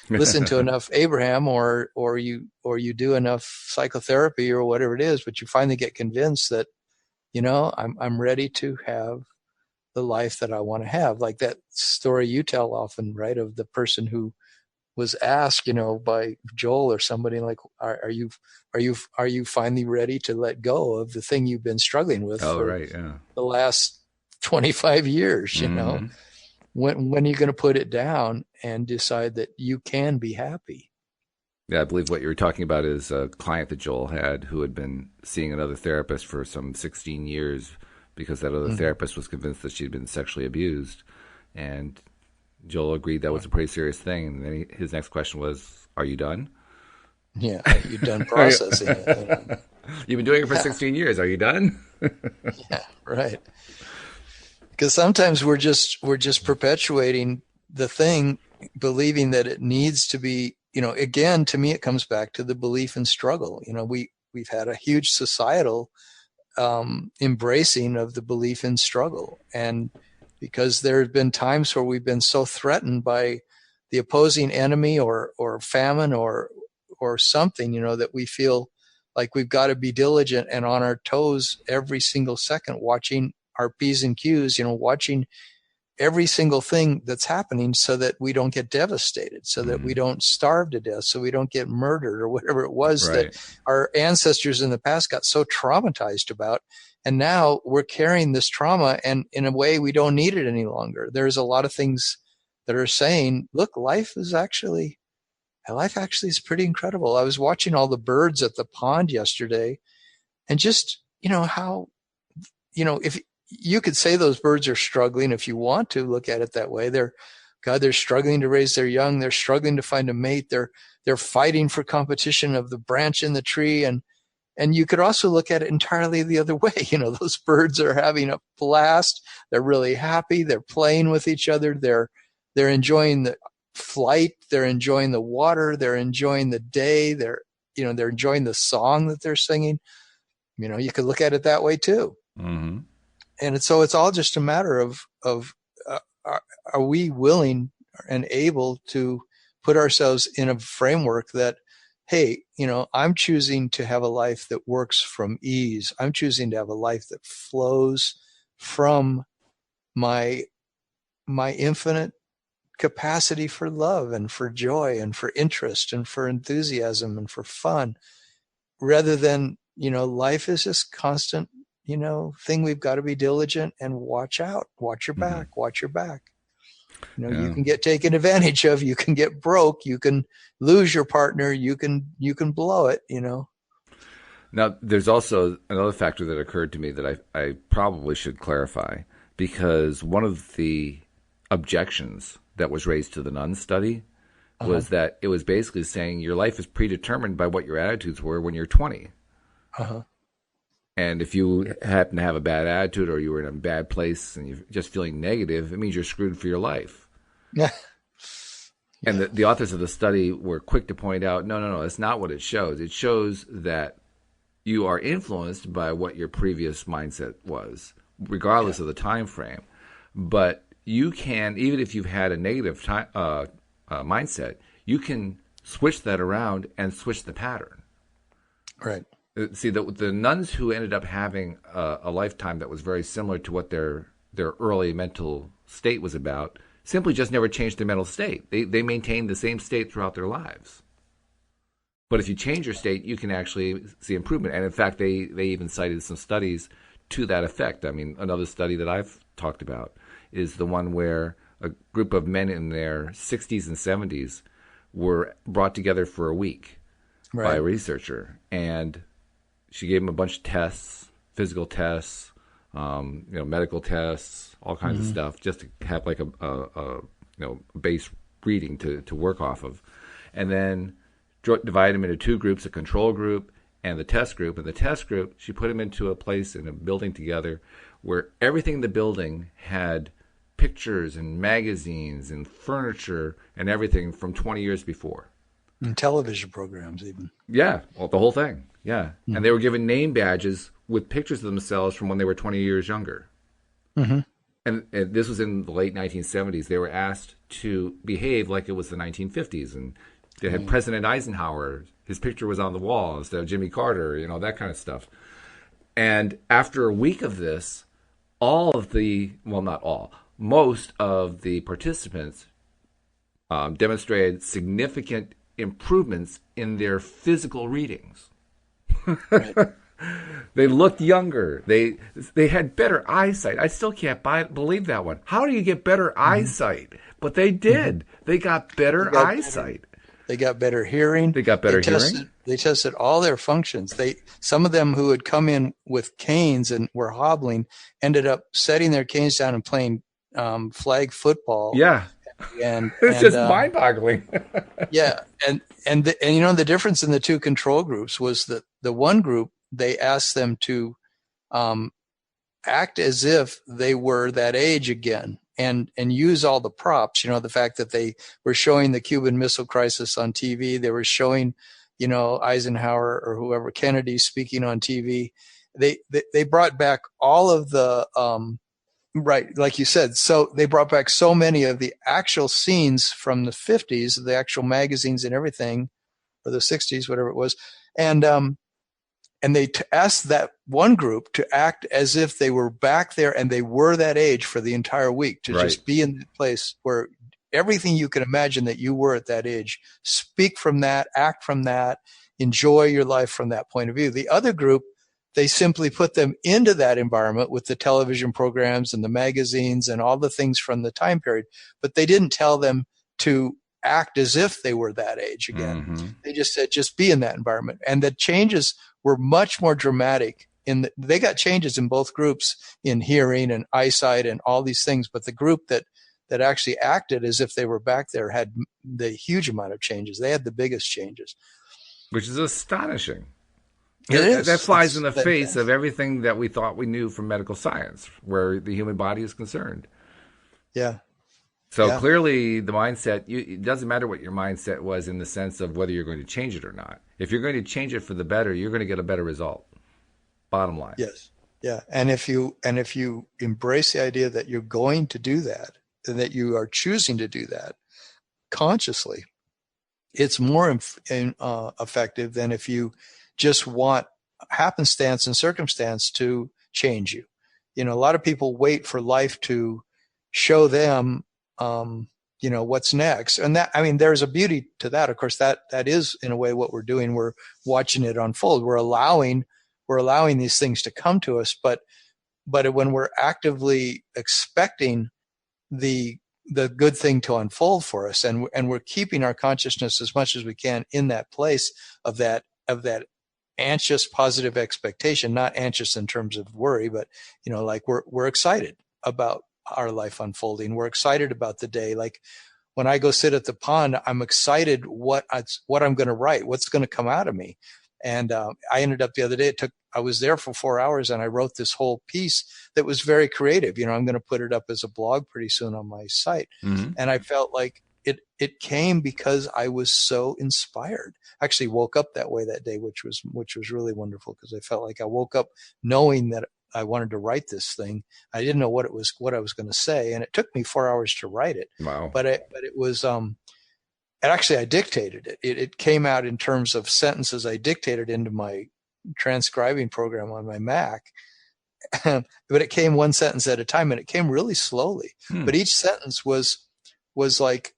listen to enough Abraham, or you do enough psychotherapy or whatever it is, but you finally get convinced that, I'm ready to have the life that I want to have. Like that story you tell often, right? Of the person who was asked, by Joel or somebody, like, are you finally ready to let go of the thing you've been struggling with for the last 25 years, mm-hmm. When are you going to put it down and decide that you can be happy? Yeah, I believe what you were talking about is a client that Joel had who had been seeing another therapist for some 16 years because that other mm-hmm. therapist was convinced that she'd been sexually abused. And Joel agreed that was a pretty serious thing. And then his next question was, are you done? Yeah, are you done processing it? You've been doing it for 16 years. Are you done? Yeah, right. Because sometimes we're just perpetuating the thing, believing that it needs to be, again, to me, it comes back to the belief in struggle. We've had a huge societal embracing of the belief in struggle. And because there have been times where we've been so threatened by the opposing enemy or famine or something, that we feel like we've got to be diligent and on our toes every single second, watching our P's and Q's, watching every single thing that's happening so that we don't get devastated, so that we don't starve to death, so we don't get murdered or whatever it was that our ancestors in the past got so traumatized about. And now we're carrying this trauma, and in a way we don't need it any longer. There's a lot of things that are saying, look, life actually is pretty incredible. I was watching all the birds at the pond yesterday, and just, how, if you could say those birds are struggling if you want to look at it that way. They're struggling to raise their young. They're struggling to find a mate. They're fighting for competition of the branch in the tree. And you could also look at it entirely the other way. Those birds are having a blast. They're really happy. They're playing with each other. They're enjoying the flight. They're enjoying the water. They're enjoying the day. They're enjoying the song that they're singing. You could look at it that way too. Mm-hmm. And so it's all just a matter of are we willing and able to put ourselves in a framework that hey, I'm choosing to have a life that works from ease. I'm choosing to have a life that flows from my infinite capacity for love and for joy and for interest and for enthusiasm and for fun, rather than, life is this constant, thing we've got to be diligent and watch out, watch your Mm-hmm. back, watch your back. Yeah. You can get taken advantage of, you can get broke, you can lose your partner, you can blow it. Now, there's also another factor that occurred to me that I probably should clarify, because one of the objections that was raised to the nun study was that it was basically saying your life is predetermined by what your attitudes were when you're 20. And if you happen to have a bad attitude, or you were in a bad place and you're just feeling negative, it means you're screwed for your life. Yeah. And the authors of the study were quick to point out, no, that's not what it shows. It shows that you are influenced by what your previous mindset was, regardless of the time frame. But you can, even if you've had a negative mindset, you can switch that around and switch the pattern. Right. See, the nuns who ended up having a lifetime that was very similar to what their early mental state was about simply just never changed their mental state. They maintained the same state throughout their lives. But if you change your state, you can actually see improvement. And in fact, they even cited some studies to that effect. I mean, another study that I've talked about is the one where a group of men in their 60s and 70s were brought together for a week by a researcher. And she gave them a bunch of tests, physical tests, medical tests, all kinds of stuff, just to have like a base reading to work off of. And then divide them into two groups, a control group and the test group. And the test group, she put them into a place in a building together where everything in the building had pictures and magazines and furniture and everything from 20 years before. And television programs even. Yeah, well, the whole thing. Yeah. Mm-hmm. And they were given name badges with pictures of themselves from when they were 20 years younger. Mm-hmm. And this was in the late 1970s. They were asked to behave like it was the 1950s. And they had President Eisenhower. His picture was on the wall instead of Jimmy Carter, that kind of stuff. And after a week of this, most of the participants demonstrated significant improvements in their physical readings. They looked younger. They had better eyesight. I still can't believe that one. How do you get better eyesight? But they did. They got better eyesight. They got better hearing. They got better hearing. They tested all their functions. Some of them who had come in with canes and were hobbling ended up setting their canes down and playing flag football. Yeah. And it's just mind-boggling. Yeah, and the difference in the two control groups was that the one group, they asked them to act as if they were that age again, and use all the props. The fact that they were showing the Cuban Missile Crisis on TV, they were showing, Eisenhower or whoever, Kennedy speaking on TV. They brought back all of the right, like you said. So they brought back so many of the actual scenes from the 50s, the actual magazines and everything, or the 60s, whatever it was. And they asked that one group to act as if they were back there and they were that age for the entire week, to just be in the place where everything you can imagine that you were at that age, speak from that, act from that, enjoy your life from that point of view. The other group, they simply put them into that environment with the television programs and the magazines and all the things from the time period, but they didn't tell them to act as if they were that age again. Mm-hmm. They just said, just be in that environment. And the changes were much more dramatic. They got changes in both groups in hearing and eyesight and all these things, but the group that actually acted as if they were back there had the huge amount of changes. They had the biggest changes. Which is astonishing. It is. That flies in the face of everything that we thought we knew from medical science, where the human body is concerned. Yeah. So clearly the mindset, it doesn't matter what your mindset was in the sense of whether you're going to change it or not. If you're going to change it for the better, you're going to get a better result. Bottom line. Yes. Yeah. And if you embrace the idea that you're going to do that, and that you are choosing to do that consciously, it's more effective than if you just want happenstance and circumstance to change you. You know, a lot of people wait for life to show them, what's next. And that, I mean, there's a beauty to that. Of course, that is in a way what we're doing. We're watching it unfold. We're allowing these things to come to us. But when we're actively expecting the good thing to unfold for us, and we're keeping our consciousness as much as we can in that place of that anxious positive expectation, not anxious in terms of worry, but like we're excited about our life unfolding. We're excited about the day. Like when I go sit at the pond, I'm excited what I'm going to write, what's going to come out of me. And I ended up the other day, I was there for 4 hours and I wrote this whole piece that was very creative. I'm going to put it up as a blog pretty soon on my site. Mm-hmm. And I felt like it came because I was so inspired. I actually woke up that way that day, which was really wonderful, because I felt like I woke up knowing that I wanted to write this thing. I didn't know what I was going to say. And it took me 4 hours to write it. Wow. But it was, actually I dictated it. It came out in terms of sentences I dictated into my transcribing program on my Mac. But it came one sentence at a time, and it came really slowly. But each sentence was like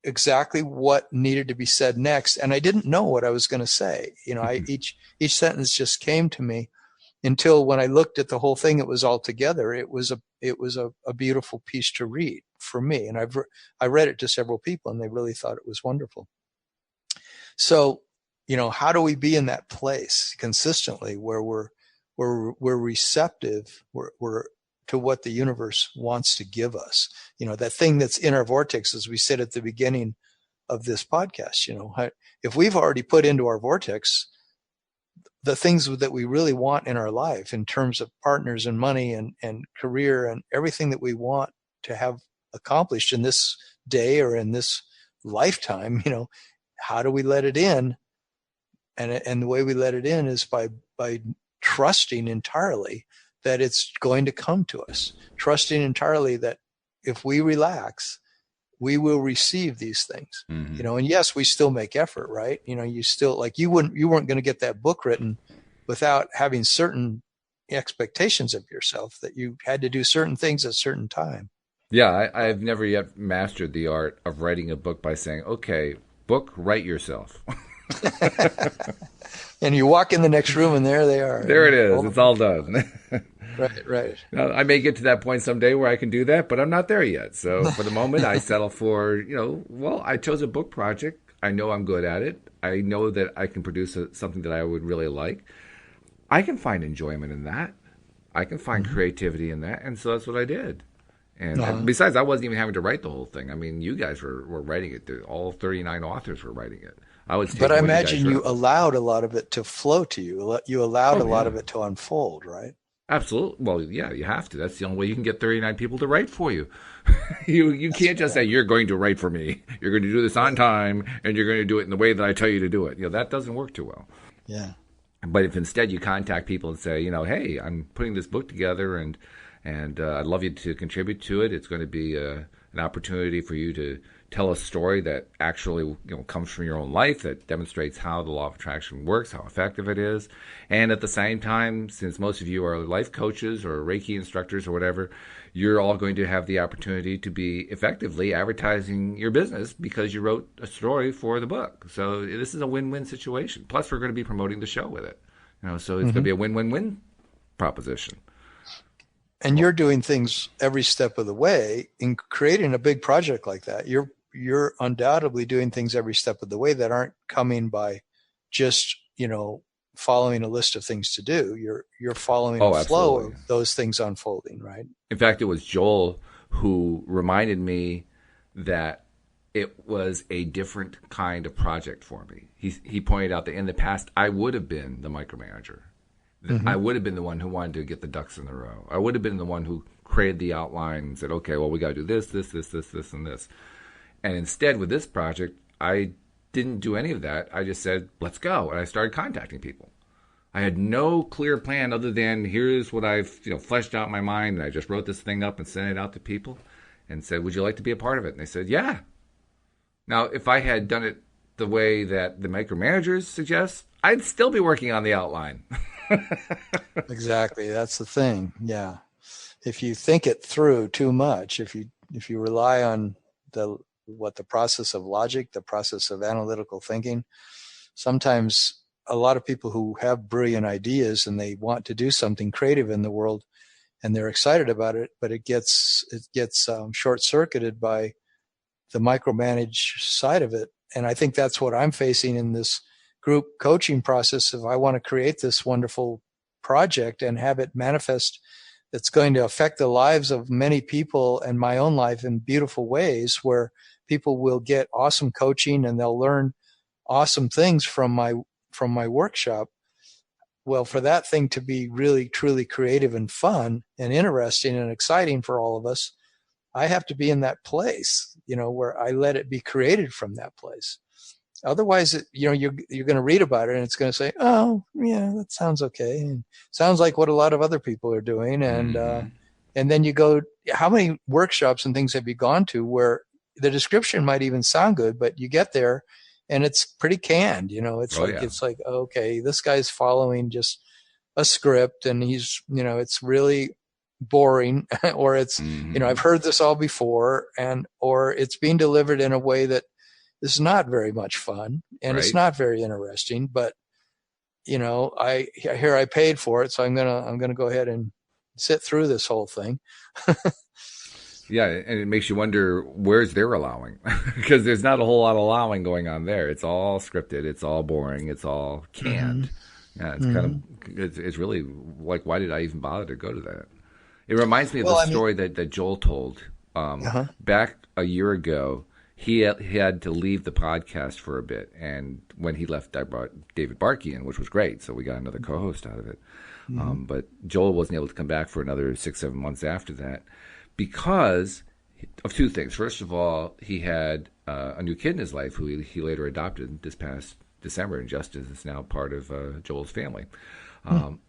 exactly what needed to be said next. And I didn't know what I was going to say. Each sentence just came to me until when I looked at the whole thing, it was all together. It was a beautiful piece to read for me. And I read it to several people, and they really thought it was wonderful. So, how do we be in that place consistently where we're receptive, we're to what the universe wants to give us? That thing that's in our vortex, as we said at the beginning of this podcast, if we've already put into our vortex the things that we really want in our life in terms of partners and money and career and everything that we want to have accomplished in this day or in this lifetime, how do we let it in? And the way we let it in is by trusting entirely that it's going to come to us, trusting entirely that if we relax, we will receive these things. Mm-hmm. And yes, we still make effort, right? You still, like, you weren't going to get that book written without having certain expectations of yourself, that you had to do certain things at a certain time. Yeah, I've never yet mastered the art of writing a book by saying, okay, book, write yourself. And you walk in the next room and there they are. There it is. It's all done. Right. Now, I may get to that point someday where I can do that, but I'm not there yet. So for the moment, I settle for, I chose a book project. I know I'm good at it. I know that I can produce something that I would really like. I can find enjoyment in that. I can find creativity in that. And so that's what I did. And besides, I wasn't even having to write the whole thing. I mean, you guys were writing it. All 39 authors were writing it. But I imagine you allowed a lot of it to flow to you. You allowed a lot of it to unfold, right? Absolutely. Well, yeah, you have to. That's the only way you can get 39 people to write for you. You can't just say, you're going to write for me. You're going to do this on time, and you're going to do it in the way that I tell you to do it. That doesn't work too well. Yeah. But if instead you contact people and say, hey, I'm putting this book together, and I'd love you to contribute to it. It's going to be an opportunity for you to tell a story that actually comes from your own life, that demonstrates how the law of attraction works, how effective it is. And at the same time, since most of you are life coaches or Reiki instructors or whatever, you're all going to have the opportunity to be effectively advertising your business because you wrote a story for the book. So this is a win-win situation. Plus, we're going to be promoting the show with it. So it's going to be a win-win-win proposition. And you're doing things every step of the way in creating a big project like that. You're undoubtedly doing things every step of the way that aren't coming by just, following a list of things to do. You're following the flow of those things unfolding, right? In fact, it was Joel who reminded me that it was a different kind of project for me. He pointed out that in the past, I would have been the micromanager. I would have been the one who wanted to get the ducks in a row. I would have been the one who created the outline and said, okay, well, we got to do this, and this. And instead, with this project, I didn't do any of that. I just said, let's go. And I started contacting people. I had no clear plan other than here's what I've fleshed out in my mind. And I just wrote this thing up and sent it out to people and said, would you like to be a part of it? And they said, yeah. Now, if I had done it the way that the micromanagers suggest, I'd still be working on the outline. Exactly. That's the thing. Yeah. If you think it through too much, if you rely on the process of logic, the process of analytical thinking, sometimes a lot of people who have brilliant ideas and they want to do something creative in the world and they're excited about it, but it gets short circuited by the micromanage side of it. And I think that's what I'm facing in this group coaching process. If I want to create this wonderful project and have it manifest, that's going to affect the lives of many people and my own life in beautiful ways, where people will get awesome coaching and they'll learn awesome things from my workshop. Well, for that thing to be really, truly creative and fun and interesting and exciting for all of us, I have to be in that place, where I let it be created from that place. Otherwise, you're going to read about it and it's going to say, oh, yeah, that sounds okay. And sounds like what a lot of other people are doing. And, and then you go, how many workshops and things have you gone to where the description might even sound good, but you get there and it's pretty canned, it's like, okay, this guy's following just a script and he's, it's really boring or it's, I've heard this all before or it's being delivered in a way that is not very much fun and It's not very interesting, but I paid for it. So I'm going to go ahead and sit through this whole thing. Yeah, and it makes you wonder, where's their allowing? Because there's not a whole lot of allowing going on there. It's all scripted. It's all boring. It's all canned. Yeah, it's kind of, it's really like, why did I even bother to go to that? It reminds me of the story that Joel told. Back a year ago, he had to leave the podcast for a bit. And when he left, I brought David Barkey in, which was great. So we got another co-host out of it. But Joel wasn't able to come back for another 6-7 months after that, because of two things. First of all, he had a new kid in his life who he later adopted this past December, and Justice is now part of Joel's family.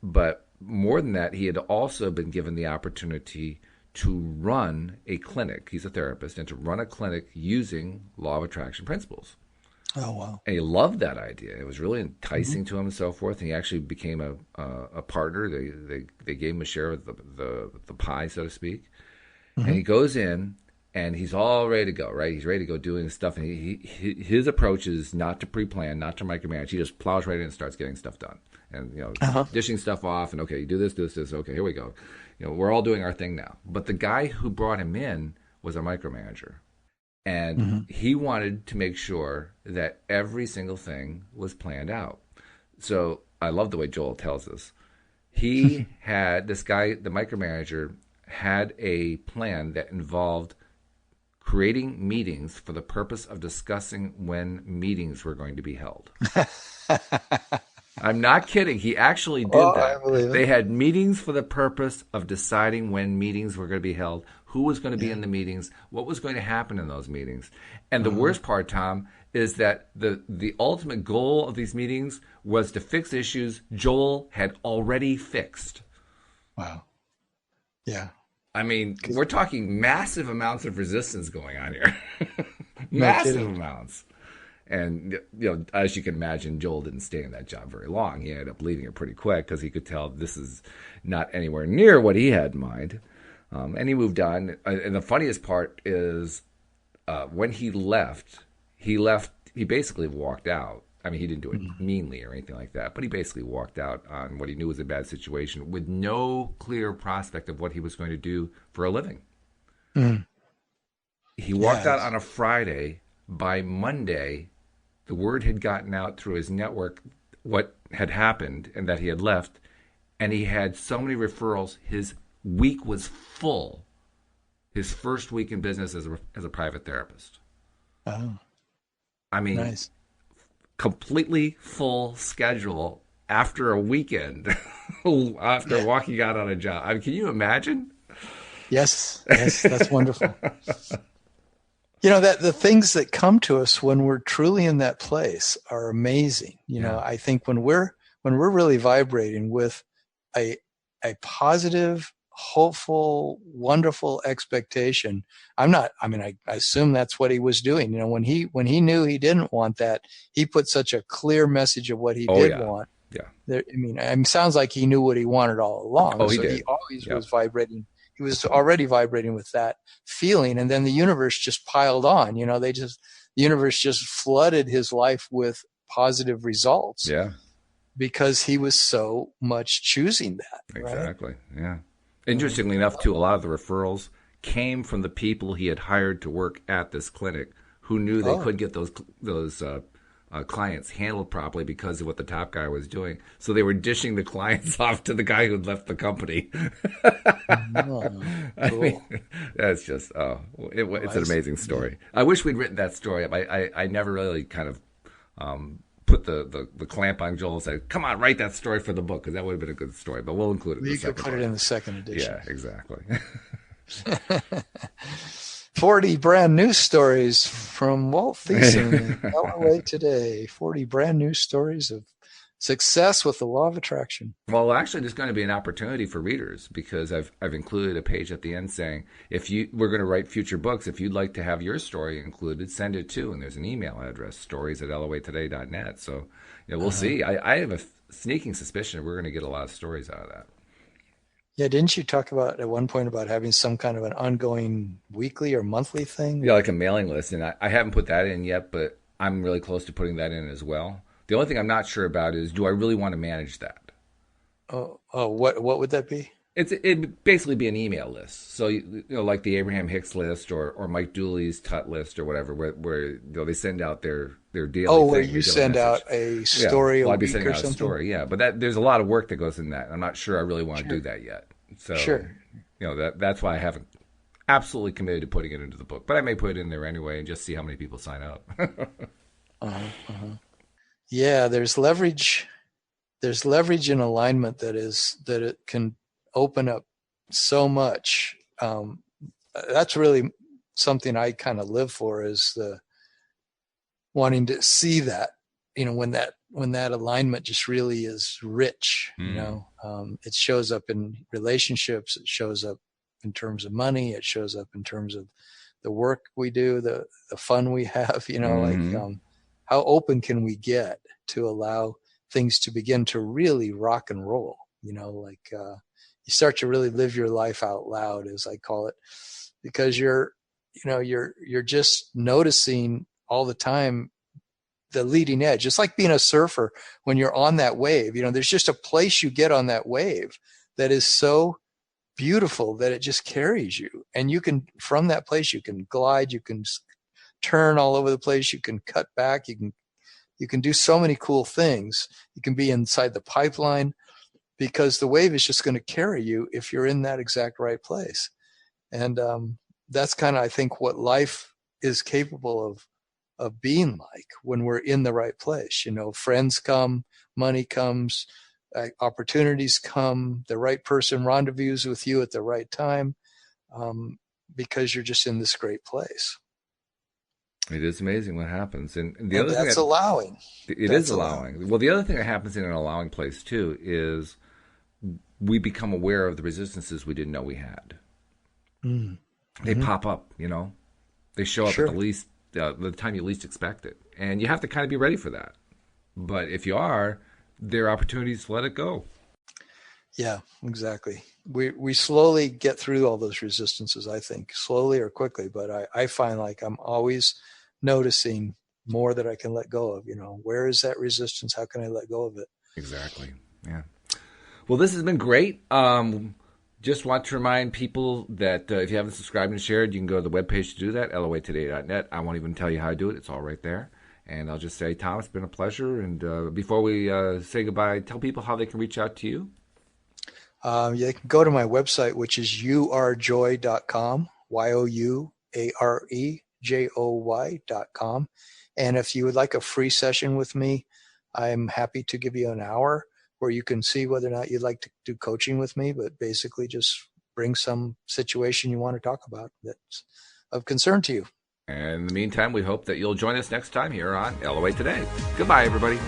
But more than that, he had also been given the opportunity to run a clinic. He's a therapist, and to run a clinic using law of attraction principles. Oh, wow. And he loved that idea. It was really enticing to him and so forth. And he actually became a partner. They gave him a share of the pie, so to speak. And he goes in, and he's all ready to go, right? He's ready to go doing stuff. And his approach is not to pre-plan, not to micromanage. He just plows right in and starts getting stuff done. And, dishing stuff off. And, okay, you do this. Okay, here we go. We're all doing our thing now. But the guy who brought him in was a micromanager. And he wanted to make sure that every single thing was planned out. So I love the way Joel tells us. He had, this guy, the micromanager, had a plan that involved creating meetings for the purpose of discussing when meetings were going to be held. I'm not kidding. He actually did that. I believe it. They had meetings for the purpose of deciding when meetings were going to be held, who was going to be in the meetings, what was going to happen in those meetings. And the worst part, Tom, is that the ultimate goal of these meetings was to fix issues Joel had already fixed. Wow. Yeah. I mean, we're talking massive amounts of resistance going on here. Massive amounts. And, as you can imagine, Joel didn't stay in that job very long. He ended up leaving it pretty quick because he could tell this is not anywhere near what he had in mind. And he moved on. And the funniest part is when he left, he basically walked out. I mean, he didn't do it meanly or anything like that, but he basically walked out on what he knew was a bad situation with no clear prospect of what he was going to do for a living. He walked out on a Friday. By Monday, the word had gotten out through his network what had happened and that he had left, and he had so many referrals. His week was full. His first week in business as a private therapist. Oh, I mean, nice. Completely full schedule after a weekend, after walking out on a job. I mean, can you imagine? Yes, that's wonderful. That the things that come to us when we're truly in that place are amazing. I think when we're really vibrating with a positive, hopeful, wonderful expectation. I mean, I assume that's what he was doing. When he knew he didn't want that, he put such a clear message of what he did want. Yeah. There, it sounds like he knew what he wanted all along. Oh, he so did. He always was vibrating. He was already vibrating with that feeling. And then the universe just piled on, the universe just flooded his life with positive results. Yeah. Because he was so much choosing that. Exactly. Right? Yeah. Interestingly enough, too, a lot of the referrals came from the people he had hired to work at this clinic who knew they couldn't get those clients handled properly because of what the top guy was doing. So they were dishing the clients off to the guy who'd left the company. Cool. I mean, that's just, it's an amazing story. I wish we'd written that story up. I never really kind of put the clamp on Joel and said, come on, write that story for the book, because that would have been a good story, but we'll include it in the second book. You could put it in the second edition. Yeah, exactly. 40 brand new stories from Walt Thiessen in LA Today. 40 brand new stories of success with the law of attraction. Well, actually, there's going to be an opportunity for readers, because I've included a page at the end saying, we're going to write future books. If you'd like to have your story included, send it to, and there's an email address, stories@loatoday.net. So, we'll see. I have a sneaking suspicion we're going to get a lot of stories out of that. Yeah, didn't you talk about at one point about having some kind of an ongoing weekly or monthly thing? Yeah, like a mailing list, and I haven't put that in yet, but I'm really close to putting that in as well. The only thing I'm not sure about is, do I really want to manage that? What would that be? It'd basically be an email list. So, like the Abraham Hicks list or Mike Dooley's Tut list or whatever, where they send out their daily thing. Where you send out a story a week or something? I'd be sending out a story, yeah. But there's a lot of work that goes in that. I'm not sure I really want to do that yet. So, that's why I haven't absolutely committed to putting it into the book. But I may put it in there anyway and just see how many people sign up. Yeah, there's leverage. There's leverage in alignment that it can open up so much. That's really something I kind of live for, is the wanting to see that, when that alignment just really is rich. It shows up in relationships. It shows up in terms of money. It shows up in terms of the work we do, the fun we have. How open can we get to allow things to begin to really rock and roll? You start to really live your life out loud, as I call it, because you're just noticing all the time the leading edge. It's like being a surfer when you're on that wave. There's just a place you get on that wave that is so beautiful that it just carries you. And from that place, you can glide, you can turn all over the place, you can cut back, you can do so many cool things. You can be inside the pipeline, because the wave is just going to carry you if you're in that exact right place. And that's kind of, I think, what life is capable of being like when we're in the right place. Friends come, money comes, opportunities come, the right person rendezvous with you at the right time, because you're just in this great place. It is amazing what happens. And other thing allowing. It is allowing. Well, the other thing that happens in an allowing place, too, is we become aware of the resistances we didn't know we had. They pop up, They show up at the time you least expect it. And you have to kind of be ready for that. But if you are, there are opportunities to let it go. Yeah, exactly. We slowly get through all those resistances, I think, slowly or quickly. But I find like I'm always noticing more that I can let go of. Where is that resistance? How can I let go of it? Exactly. Yeah. Well, this has been great. Just want to remind people that if you haven't subscribed and shared, you can go to the webpage to do that, loatoday.net. I won't even tell you how to do it. It's all right there. And I'll just say, Tom, it's been a pleasure. And before we say goodbye, tell people how they can reach out to you. You can go to my website, which is youarejoy.com, youarejoy.com. And if you would like a free session with me, I'm happy to give you an hour where you can see whether or not you'd like to do coaching with me, but basically just bring some situation you want to talk about that's of concern to you. And in the meantime, we hope that you'll join us next time here on LOA Today. Goodbye, everybody.